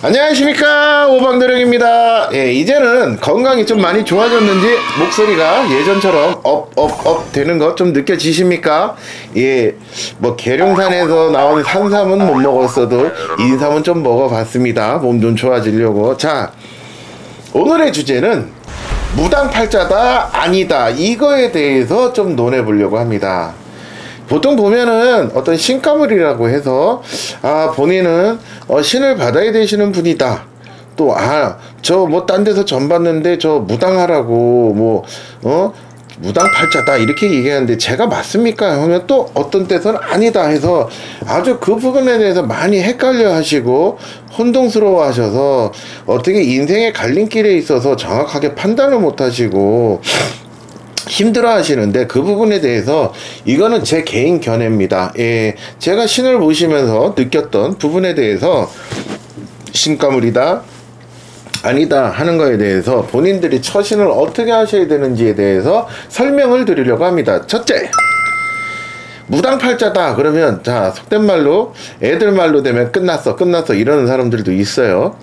안녕하십니까, 오방도령입니다. 예, 이제는 건강이 좀 많이 좋아졌는지 목소리가 예전처럼 업 되는 거 좀 느껴지십니까? 예, 뭐 계룡산에서 나온 산삼은 못 먹었어도 인삼은 좀 먹어봤습니다. 몸 좀 좋아지려고. 자, 오늘의 주제는 무당팔자다 아니다, 이거에 대해서 좀 논해보려고 합니다. 보통 보면은 어떤 신가물이라고 해서 본인은 신을 받아야 되시는 분이다, 또 저 뭐 딴 데서 전 봤는데 저 무당하라고 무당팔자다 이렇게 얘기하는데 제가 맞습니까 하면 또 어떤 데서는 아니다 해서 아주 그 부분에 대해서 많이 헷갈려 하시고 혼동스러워 하셔서 어떻게 인생의 갈림길에 있어서 정확하게 판단을 못 하시고 힘들어 하시는데, 그 부분에 대해서 이거는 제 개인 견해입니다. 예, 제가 신을 보시면서 느꼈던 부분에 대해서 신가물이다 아니다 하는 거에 대해서 본인들이 처신을 어떻게 하셔야 되는지에 대해서 설명을 드리려고 합니다. 첫째, 무당팔자다 그러면 자, 속된 말로 애들 말로 되면 끝났어 이러는 사람들도 있어요.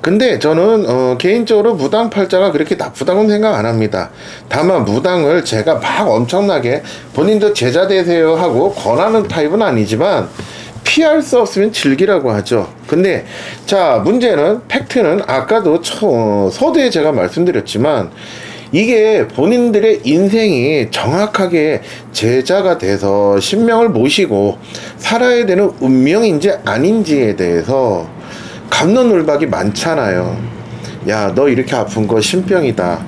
근데 저는 개인적으로 무당팔자가 그렇게 나쁘다고는 생각 안 합니다. 다만 무당을 제가 막 엄청나게 본인도 제자 되세요 하고 권하는 타입은 아니지만 피할 수 없으면 즐기라고 하죠. 근데 자, 문제는 팩트는 아까도 서두에 제가 말씀드렸지만 이게 본인들의 인생이 정확하게 제자가 돼서 신명을 모시고 살아야 되는 운명인지 아닌지에 대해서 갑론을박이 많잖아요. 야, 너 이렇게 아픈 거 신병이다.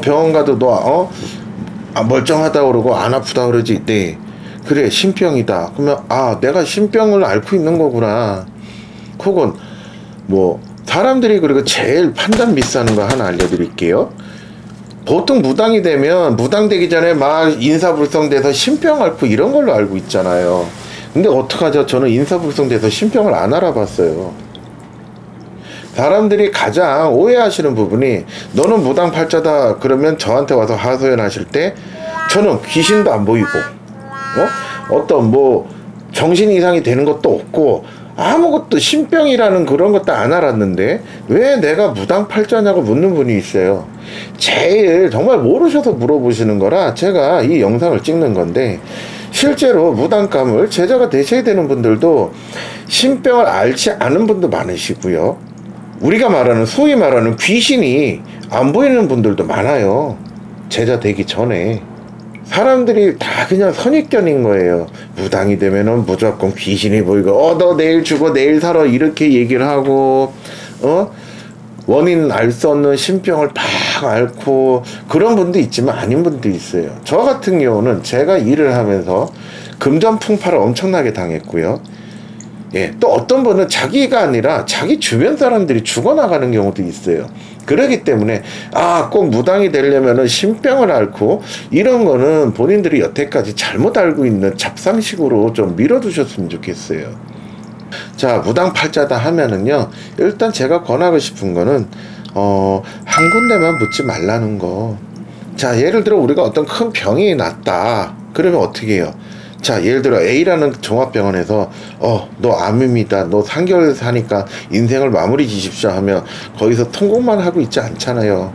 병원 가도 너 멀쩡하다 그러고 안 아프다 그러지. 네, 그래 신병이다. 그러면 내가 신병을 앓고 있는 거구나. 혹은 뭐 사람들이 그리고 제일 판단 미스하는 거 하나 알려드릴게요. 보통 무당이 되면 무당 되기 전에 막 인사불성돼서 신병 앓고 이런 걸로 알고 있잖아요. 근데 어떡하죠? 저는 인사불성돼서 신병을 안 알아봤어요. 사람들이 가장 오해하시는 부분이 너는 무당팔자다 그러면 저한테 와서 하소연하실 때 저는 귀신도 안 보이고 어떤 뭐 정신 이상이 되는 것도 없고 아무것도 신병이라는 그런 것도 안 알았는데 왜 내가 무당팔자냐고 묻는 분이 있어요. 제일 정말 모르셔서 물어보시는 거라 제가 이 영상을 찍는 건데, 실제로 무당감을 제자가 되셔야 되는 분들도 신병을 앓지 않은 분도 많으시고요, 우리가 말하는 소위 말하는 귀신이 안 보이는 분들도 많아요. 제자 되기 전에 사람들이 다 그냥 선입견인 거예요. 무당이 되면은 무조건 귀신이 보이고 너 내일 죽어 내일 살아 이렇게 얘기를 하고 원인 알 수 없는 신병을 팍 앓고 그런 분도 있지만 아닌 분도 있어요. 저 같은 경우는 제가 일을 하면서 금전풍파를 엄청나게 당했고요. 예, 또 어떤 분은 자기가 아니라 자기 주변 사람들이 죽어나가는 경우도 있어요. 그렇기 때문에 꼭 무당이 되려면은 신병을 앓고 이런 거는 본인들이 여태까지 잘못 알고 있는 잡상식으로 좀 밀어두셨으면 좋겠어요. 자, 무당팔자다 하면은요, 일단 제가 권하고 싶은 거는 한 군데만 묻지 말라는 거. 자, 예를 들어 우리가 어떤 큰 병이 났다 그러면 어떻게 해요? 자, 예를 들어 A라는 종합병원에서 너 암입니다, 너 3개월 사니까 인생을 마무리 지십시오 하면 거기서 통곡만 하고 있지 않잖아요.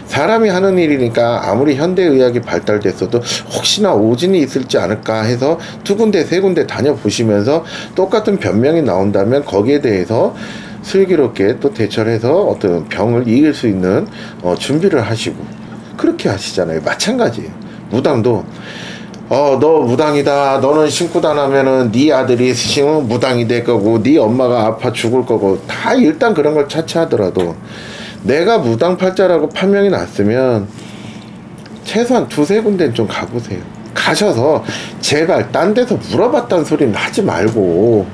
사람이 하는 일이니까 아무리 현대의학이 발달됐어도 혹시나 오진이 있을지 않을까 해서 2군데 3군데 다녀보시면서 똑같은 변명이 나온다면 거기에 대해서 슬기롭게 또 대처를 해서 어떤 병을 이길 수 있는 준비를 하시고 그렇게 하시잖아요. 마찬가지예요. 무당도 너 무당이다, 너는 신고단 하면은 네 아들이 무당이 될 거고 네 엄마가 아파 죽을 거고 다 일단 그런 걸 차치하더라도 내가 무당팔자라고 판명이 났으면 최소한 2-3군데는 좀 가보세요. 가셔서 제발 딴 데서 물어봤다는 소리는 하지 말고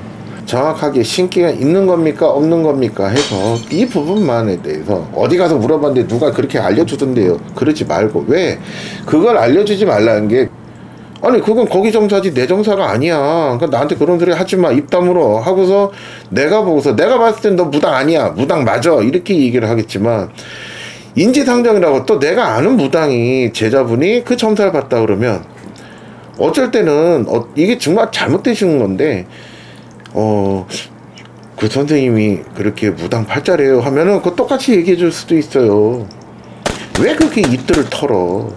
정확하게 신기가 있는 겁니까 없는 겁니까 해서 이 부분만에 대해서 어디 가서 물어봤는데 누가 그렇게 알려주던데요 그러지 말고. 왜 그걸 알려주지 말라는 게, 아니 그건 거기 정사지 내 정사가 아니야. 그러니까 나한테 그런 소리 하지마 입 다물어 하고서 내가 보고서 내가 봤을 땐 너 무당 아니야, 무당 맞아 이렇게 얘기를 하겠지만, 인지상정이라고 또 내가 아는 무당이 제자분이 그 점사를 봤다 그러면 어쩔 때는 이게 정말 잘못되시는 건데 그 선생님이 그렇게 무당팔자래요 하면은 그거 똑같이 얘기해 줄 수도 있어요. 왜 그렇게 입들을 털어?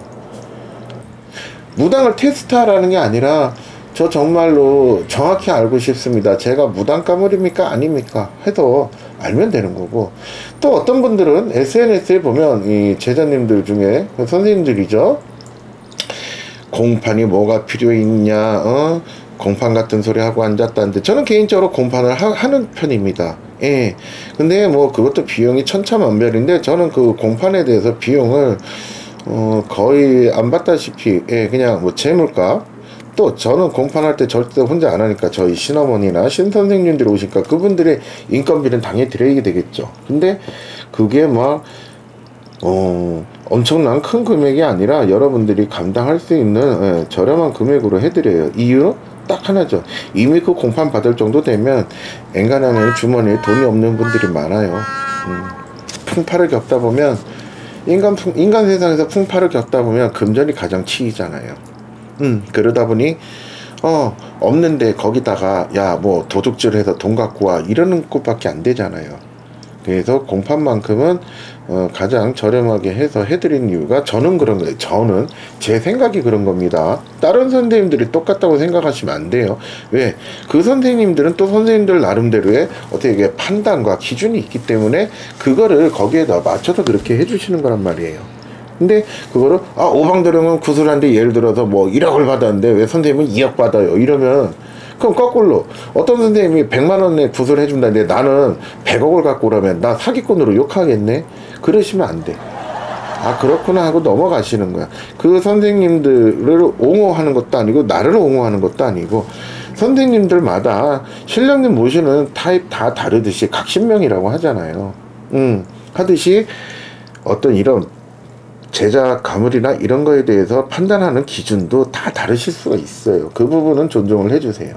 무당을 테스트하라는 게 아니라 저 정말로 정확히 알고 싶습니다. 제가 무당가물입니까? 아닙니까? 해도 알면 되는 거고, 또 어떤 분들은 SNS에 보면 이 제자님들 중에 선생님들이죠. 공판이 뭐가 필요 있냐, 공판 같은 소리 하고 앉았다는데, 저는 개인적으로 공판을 하는 편입니다. 예. 근데 뭐 그것도 비용이 천차만별인데, 저는 그 공판에 대해서 비용을 거의 안 받다시피, 예, 그냥 뭐 재물값. 또 저는 공판할 때 절대 혼자 안 하니까 저희 신어머니나 신선생님들이 오시니까 그분들의 인건비는 당연히 드려야 되겠죠. 근데 그게 막 엄청난 큰 금액이 아니라 여러분들이 감당할 수 있는, 예, 저렴한 금액으로 해드려요. 이유 딱 하나죠. 이미 그 공판 받을 정도 되면 엔간하면 주머니에 돈이 없는 분들이 많아요. 풍파를 겪다 보면, 인간 세상에서 풍파를 겪다 보면 금전이 가장 치이잖아요. 그러다 보니 없는데 거기다가 야 뭐 도둑질해서 돈 갖고 와 이러는 것밖에 안 되잖아요. 그래서 공판만큼은 가장 저렴하게 해서 해드린 이유가, 저는 그런 거예요. 저는 제 생각이 그런 겁니다. 다른 선생님들이 똑같다고 생각하시면 안 돼요. 왜? 그 선생님들은 또 선생님들 나름대로의 어떻게 판단과 기준이 있기 때문에 그거를 거기에다 맞춰서 그렇게 해주시는 거란 말이에요. 근데 그거를 오방도령은 구슬한데 예를 들어서 뭐 1억을 받았는데 왜 선생님은 2억 받아요 이러면, 그럼 거꾸로 어떤 선생님이 100만 원에 구슬 해준다는데 나는 100억을 갖고 오라면 나 사기꾼으로 욕하겠네? 그러시면 안 돼. 그렇구나 하고 넘어가시는 거야. 그 선생님들을 옹호하는 것도 아니고 나를 옹호하는 것도 아니고, 선생님들마다 신령님 모시는 타입 다 다르듯이 각신명이라고 하잖아요. 하듯이 어떤 이런 제자 가물이나 이런 거에 대해서 판단하는 기준도 다 다르실 수가 있어요. 그 부분은 존중을 해주세요.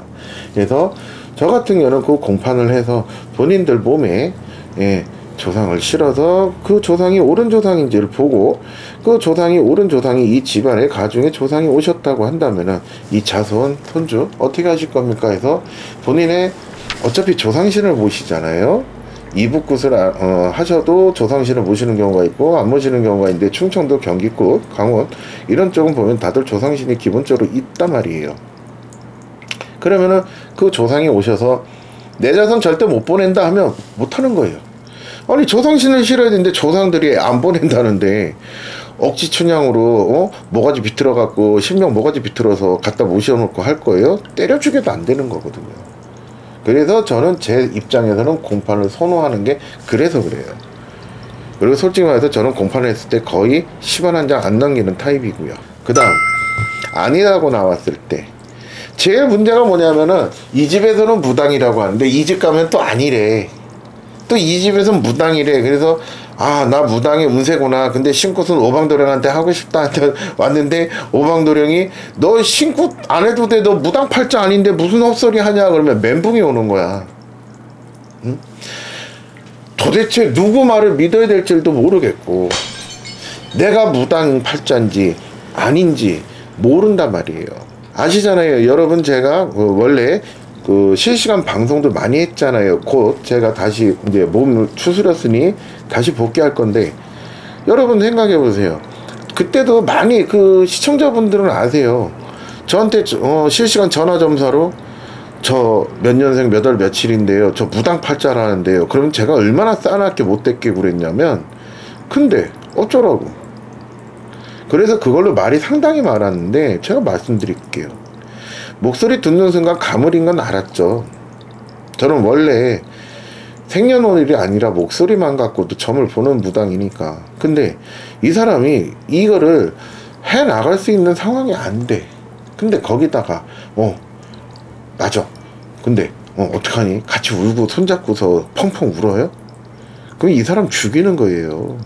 그래서 저 같은 경우는 그 공판을 해서 본인들 몸에, 예, 조상을 실어서 그 조상이 옳은 조상인지를 보고, 그 조상이 옳은 조상이 이 집안의 가중에 조상이 오셨다고 한다면은 이 자손 손주 어떻게 하실 겁니까 해서 본인의 어차피 조상신을 모시잖아요. 이북굿을 하셔도 조상신을 모시는 경우가 있고 안 모시는 경우가 있는데, 충청도, 경기권, 강원 이런 쪽은 보면 다들 조상신이 기본적으로 있단 말이에요. 그러면은 그 조상이 오셔서 내 자손 절대 못 보낸다 하면 못 하는 거예요. 아니 조상신을 실어야 되는데 조상들이 안 보낸다는데 억지 춘향으로 모가지 비틀어 갖고 신명 모가지 비틀어서 갖다 모셔놓고 할 거예요? 때려 죽여도 안 되는 거거든요. 그래서 저는 제 입장에서는 공판을 선호하는 게 그래서 그래요. 그리고 솔직히 말해서 저는 공판을 했을 때 거의 10원 한 장 안 넘기는 타입이고요. 그 다음 아니라고 나왔을 때 제일 문제가 뭐냐면은 이 집에서는 무당이라고 하는데 이 집 가면 또 아니래. 또 이 집에서는 무당이래. 그래서 나 무당의 운세구나. 근데 신굿은 오방도령한테 하고 싶다 한테 왔는데 오방도령이 너 신굿 안 해도 돼. 너 무당팔자 아닌데 무슨 헛소리 하냐 그러면 멘붕이 오는 거야. 응? 도대체 누구 말을 믿어야 될지도 모르겠고 내가 무당팔자인지 아닌지 모른단 말이에요. 아시잖아요. 여러분 제가 원래 그 실시간 방송도 많이 했잖아요. 곧 제가 다시 이제 몸을 추스렸으니 다시 복귀할 건데, 여러분 생각해 보세요. 그때도 많이 그 시청자분들은 아세요. 저한테 실시간 전화 점사로 저 몇 년생 몇 월 며칠인데요, 저 무당팔자라는데요. 그러면 제가 얼마나 싸납게 못됐게 그랬냐면, 근데 어쩌라고. 그래서 그걸로 말이 상당히 많았는데 제가 말씀드릴게요. 목소리 듣는 순간 가물인 건 알았죠. 저는 원래 생년월일이 아니라 목소리만 갖고도 점을 보는 무당이니까. 근데 이 사람이 이거를 해 나갈 수 있는 상황이 안 돼. 근데 거기다가 맞아. 근데 어떡하니? 같이 울고 손잡고서 펑펑 울어요? 그럼 이 사람 죽이는 거예요.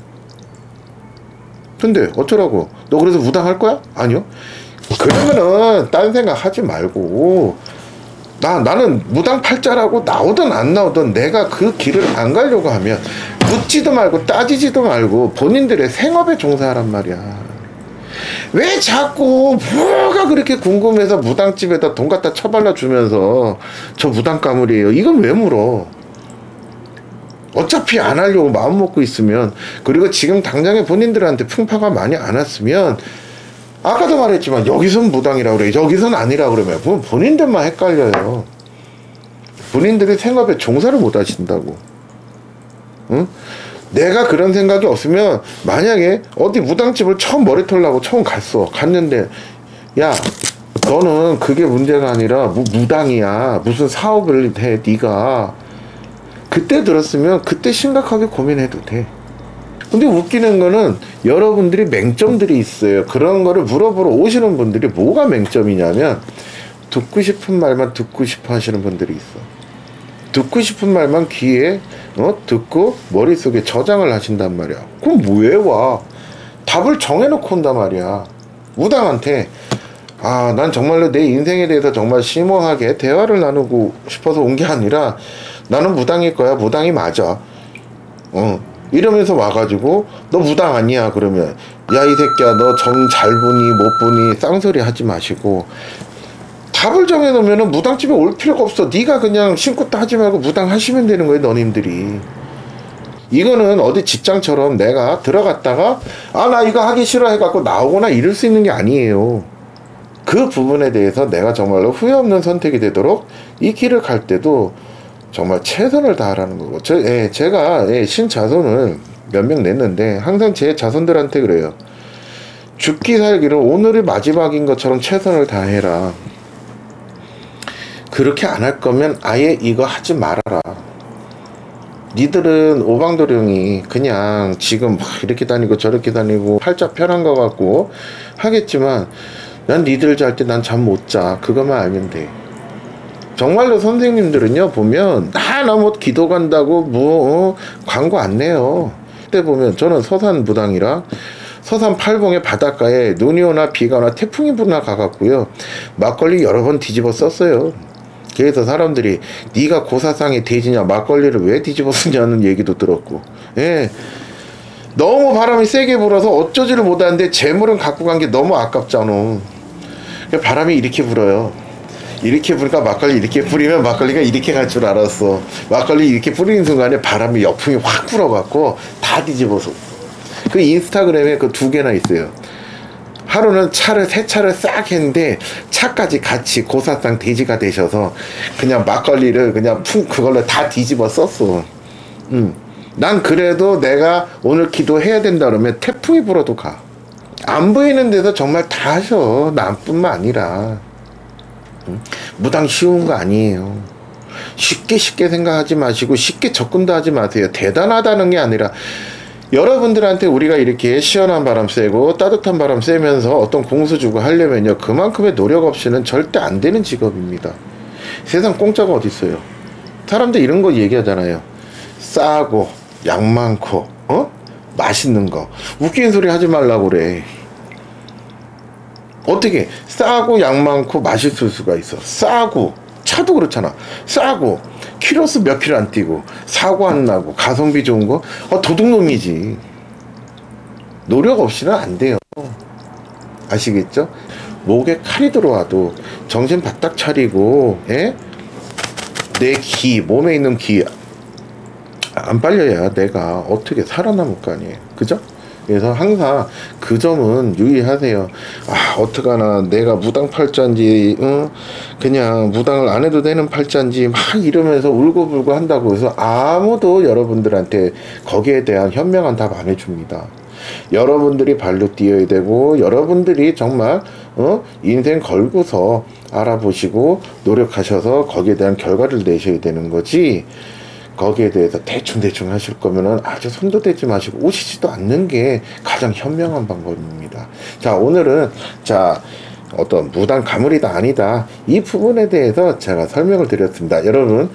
근데 어쩌라고? 너 그래서 무당할 거야? 아니요. 그러면은 딴 생각 하지 말고 나는 무당팔자라고 나오든 안 나오든 내가 그 길을 안 가려고 하면 묻지도 말고 따지지도 말고 본인들의 생업에 종사하란 말이야. 왜 자꾸 뭐가 그렇게 궁금해서 무당집에다 돈 갖다 처발라 주면서 저 무당 가물이에요 이건 왜 물어? 어차피 안 하려고 마음 먹고 있으면, 그리고 지금 당장에 본인들한테 풍파가 많이 안 왔으면, 아까도 말했지만 여기선 무당이라고 그래, 여기선 아니라고 그러면 본인들만 헷갈려요. 본인들이 생업에 종사를 못 하신다고. 응? 내가 그런 생각이 없으면, 만약에 어디 무당집을 처음 머리 털라고 처음 갔는데, 야, 너는 그게 문제가 아니라 무당이야, 무슨 사업을 해 네가. 그때 들었으면 그때 심각하게 고민해도 돼. 근데 웃기는 거는 여러분들이 맹점들이 있어요. 그런 거를 물어보러 오시는 분들이 뭐가 맹점이냐면, 듣고 싶은 말만 듣고 싶어 하시는 분들이 있어. 듣고 싶은 말만 귀에 듣고 머릿속에 저장을 하신단 말이야. 그럼 왜 와? 답을 정해놓고 온단 말이야. 무당한테 난 정말로 내 인생에 대해서 정말 심오하게 대화를 나누고 싶어서 온 게 아니라, 나는 무당일 거야, 무당이 맞아, 이러면서 와가지고 너 무당 아니야 그러면, 야 이 새끼야 너 점 잘 보니 못 보니 쌍소리 하지 마시고 답을 정해놓으면 무당집에 올 필요가 없어. 네가 그냥 신고도 하지 말고 무당 하시면 되는 거예요, 너님들이. 이거는 어디 직장처럼 내가 들어갔다가 나 이거 하기 싫어 해갖고 나오거나 이럴 수 있는 게 아니에요. 그 부분에 대해서 내가 정말로 후회 없는 선택이 되도록 이 길을 갈 때도 정말 최선을 다하라는 거고. 제가 신자손을 몇 명 냈는데 항상 제 자손들한테 그래요. 죽기 살기를 오늘이 마지막인 것처럼 최선을 다해라. 그렇게 안 할 거면 아예 이거 하지 말아라. 니들은 오방도령이 그냥 지금 막 이렇게 다니고 저렇게 다니고 팔자 편한 거 같고 하겠지만, 난 니들 잘 때 난 잠 못 자. 그것만 알면 돼. 정말로 선생님들은요, 보면 나 뭐 기도 간다고 광고 안 내요. 그때 보면 저는 서산 무당이라 서산 팔봉의 바닷가에 눈이 오나 비가 오나 태풍이 부나 가갖고요, 막걸리 여러 번 뒤집어 썼어요. 그래서 사람들이 네가 고사상의 돼지냐, 막걸리를 왜 뒤집어 쓰냐는 얘기도 들었고, 너무 바람이 세게 불어서 어쩌지를 못하는데 재물은 갖고 간 게 너무 아깝잖아. 바람이 이렇게 불어요. 이렇게 부니까 막걸리 이렇게 뿌리면 막걸리가 이렇게 갈 줄 알았어. 막걸리 이렇게 뿌리는 순간에 바람이 역풍이 확 불어갖고 다 뒤집어서. 그 인스타그램에 그 2개나 있어요. 하루는 새 차를 싹 했는데 차까지 같이 고사상 돼지가 되셔서 그냥 막걸리를 그냥 그걸로 다 뒤집어 썼어. 난 그래도 내가 오늘 기도해야 된다 그러면 태풍이 불어도 가. 안 보이는 데서 정말 다 하셔. 나뿐만 아니라. 무당 쉬운 거 아니에요. 쉽게 생각하지 마시고 쉽게 접근도 하지 마세요. 대단하다는 게 아니라, 여러분들한테 우리가 이렇게 시원한 바람 쐬고 따뜻한 바람 쐬면서 어떤 공수 주고 하려면요, 그만큼의 노력 없이는 절대 안 되는 직업입니다. 세상 공짜가 어디 있어요. 사람들 이런 거 얘기하잖아요. 싸고 양 많고 맛있는 거. 웃기는 소리 하지 말라고 그래. 어떻게 싸고 양 많고 맛있을 수가 있어? 싸고, 차도 그렇잖아. 싸고 키로수 몇 킬로 안 뛰고 사고 안 나고 가성비 좋은 거 도둑놈이지. 노력 없이는 안 돼요. 아시겠죠? 목에 칼이 들어와도 정신 바짝 차리고 내 기, 몸에 있는 기 안 빨려야 내가 어떻게 살아남을 거 아니에요. 그죠? 그래서 항상 그 점은 유의하세요. 어떡하나 내가 무당 팔자인지 그냥 무당을 안 해도 되는 팔자인지 막 이러면서 울고불고 한다고 해서 아무도 여러분들한테 거기에 대한 현명한 답 안 해줍니다. 여러분들이 발로 뛰어야 되고, 여러분들이 정말 인생 걸고서 알아보시고 노력하셔서 거기에 대한 결과를 내셔야 되는 거지, 거기에 대해서 대충 하실 거면은 아주 손도 대지 마시고 오시지도 않는 게 가장 현명한 방법입니다. 자, 오늘은 어떤 무당 가물이다 아니다, 이 부분에 대해서 제가 설명을 드렸습니다. 여러분,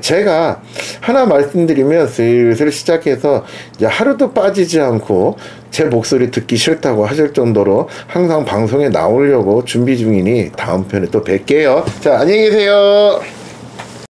제가 하나 말씀드리면 슬슬 시작해서 이제 하루도 빠지지 않고 제 목소리 듣기 싫다고 하실 정도로 항상 방송에 나오려고 준비 중이니 다음 편에 또 뵐게요. 자, 안녕히 계세요.